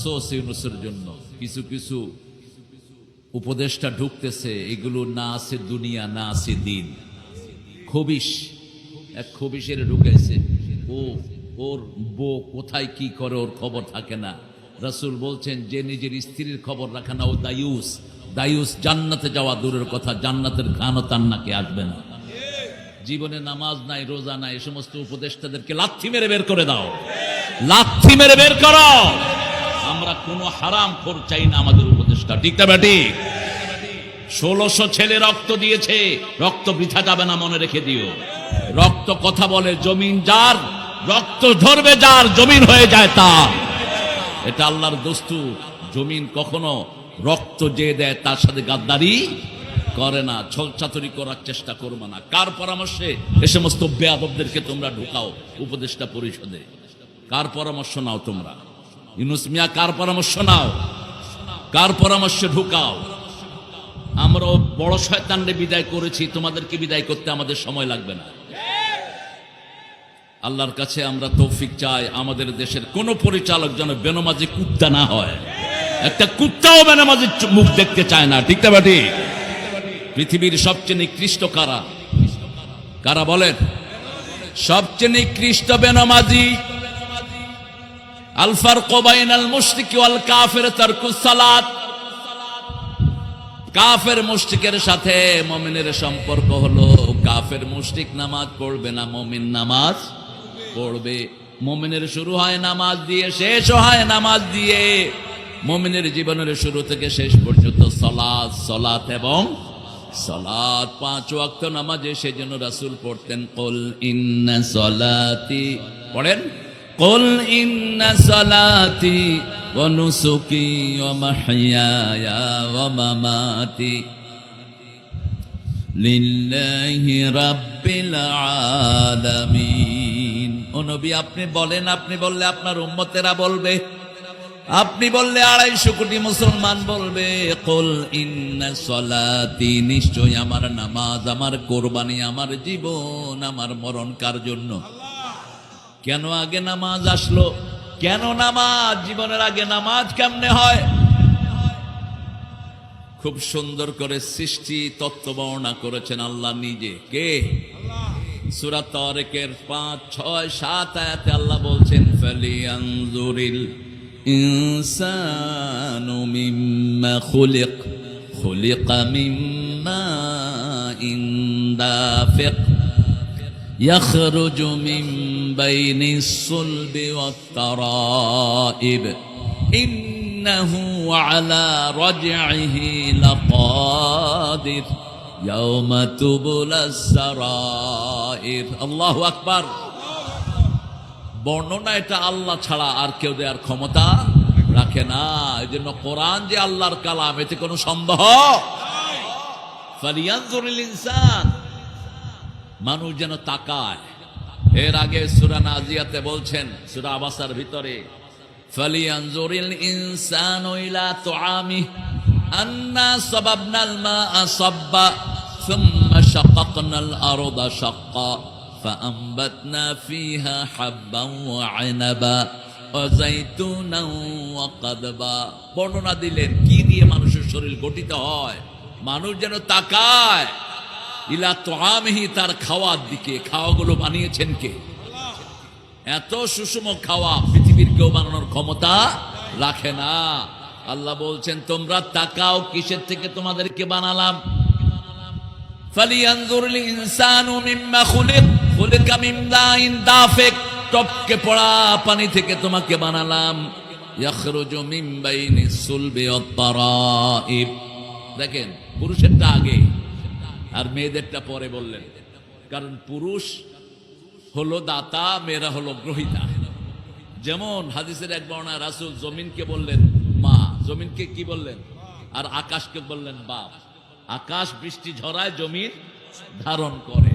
আফসোস ইউনূসের জন্য। কিছু কিছু উপদেশটা ঢুকতেছে, এগুলো না আছে দুনিয়া, না আছে দিন। খবিশ, এক খবিশের ঢুকেছে, ওর বউ কোথায় কি করে ওর খবর থাকে না। রাসূল বলছেন, যে নিজের স্ত্রীর খবর রাখে না ও দায়ুস। দায়ুস জান্নাতে যাওয়া দূরের কথা, জান্নাতের ঘ্রাণও তার নাকে আসবে না। জীবনে নামাজ নাই, রোজা নাই, এ সমস্ত উপদেষ্টাদেরকে লাথি মেরে বের করে দাও, লাথি মেরে বের করো। আমরা কোনো হারাম খোর চাই না আমাদের উপদেষ্টা, ঠিক না বেটি? 1600 ছেলে রক্ত দিয়েছে, রক্ত বৃথা যাবে না, মনে রেখে দিও। রক্ত কথা বলে, জমিন যার, রক্ত ধরবে যার, জমিন হয়ে যায় তার। এটা আল্লাহর দস্তুর। জমিন কখনো রক্ত যে দেয় তার সাথে গাদ্দারি করে না, ছলচাতুরি করার চেষ্টা করবে না। কার পরামর্শে এ সমস্ত বেয়াদবদেরকে তোমরা ঢুকাও উপদেষ্টা পরিষদে? কার পরামর্শ নাও তোমরা? ইউনূস মিয়া কার পরামর্শ নাও? কার পরামর্শে ঢুকাও? আমরাও বড় শয়তানরে বিদায় করেছি, তোমাদেরকে বিদায় করতে আমাদের সময় লাগবে না। আল্লাহর কাছে আমরা তৌফিক চাই, আমাদের দেশের কোন পরিচালক যেন বেনামাজি কুত্তা না হয়। একটা কুত্তাও বেনামাজির মুখ দেখতে চায় না, ঠিক না বাটি? পৃথিবীর সবচেয়ে নিকৃষ্ট কারা? কারা বলেন? সবচেয়ে নিকৃষ্ট বেনামাজি। আল ফারকু বাইনাল মুশরিকি ওয়াল কাফির তারকুস সালাত। কাফের মুশরিকের সাথে মুমিনের সম্পর্ক হলো, কাফের মুশরিক নামাজ পড়বে না, মুমিন নামাজ পড়বে। মুমিনের শুরু হয় নামাজ দিয়ে, শেষ হয় নামাজ দিয়ে। মুমিনের জীবনের শুরু থেকে শেষ পর্যন্ত সালাত, সালাত এবং সালাত। 5 ওয়াক্ত নামাজে সেজন্য রাসূল পড়তেন, কুল ইন্না সালাতি, পড়েন, কুল ইন্না সালাতি ওয়া নুসুকি ওয়া মাহইয়ায়া ওয়া মামাতি লিল্লাহি রাব্বিল আলামিন। ও নবী, আপনি বলেন, আপনি বললে আপনার উম্মতেরা বলবে, আপনি বললে 250 কোটি মুসলমান বলবে, কুল ইন্না সালাতি, নিশ্চয় আমার নামাজ, আমার কোরবানি, আমার জীবন, আমার মরণ কার জন্য? কেন আগে নামাজ আসলো? কেন নামাজ? জীবনের আগে নামাজ কেমনে হয়? খুব সুন্দর করে সৃষ্টি তত্ত্ব বর্ণনা করেছেন আল্লাহ নিজে। কে? সূরা তারিকের 5, 6, 7 আয়াতে আল্লাহ বলছেন, ফালিয়ানজুরিল ইনসানু মিম্মা খুলিক, খুলিকা মিম্মা ইনদাফিক ইয়াখরুজু মিন বাইনিস সুলবি ওয়াত তারাইব ইন্নাহু আলা রাজইহি লাকাদির ইয়াওমা তুবলাস সারাইর। আল্লাহু আকবার। বর্ণনা এটা আল্লাহ ছাড়া আর কেউ দেওয়ার ক্ষমতা রাখে না। এই জন্য কোরআন যে আল্লাহর কালাম, এতে কোনো সন্দেহ। ফালিয়ানজুরিল ইনসান, মানুষ যেন তাকায়। এর আগে সূরা নাজিয়াতে বলছেন, সূরা আবাসার ভিতরে, ফালিয়ানজুরিল ইনসানু ইলা তুআমিহি আন্না সাবাবনাল মা'a সাব্বা সুম্মা শাকাকনাল আরদা শাক্কা ফাআমবাতনা ফিহা হাব্বান ওয়া আনাবা ওয়া যাইতুনান ওয়া কাদবা। বর্ণনা দিলেন কি দিয়ে মানুষের শরীর গঠিত হয়। মানুষ যেন তাকায় ইলা তুআমিহি, তার খাওয়ার দিকে। খাওয়াগুলো বানিয়েছেন কে? এত সুষম খাওয়া পৃথিবীর কেউ বানানোর ক্ষমতা রাখে না। আল্লাহ বলছেন, তোমরা তাকাও, কিসের থেকে তোমাদেরকে বানালাম। ফালিয়ানজুরিল ইনসানু মিম্মা খুলিক, খুলিকা মিন মাইন দাফিক, টপকে পড়া পানি থেকে তোমাকে বানালাম। ইয়াখরুজু মিন বাইনিস সুলবি ওয়াত তারাইব। দেখেন, পুরুষেরটা আগে আর মেয়েদেরটা পরে বললেন, কারণ পুরুষ হলো দাতা, মেয়েরা হলো গ্রহিতা। যেমন হাদিসের এক বর্ণনা রাসূল জমিনকে বললেন মা, জমিনকে কি বললেন? আর আকাশকে বললেন বাপ। আকাশ বৃষ্টি ঝরায়, জমিন ধারণ করে।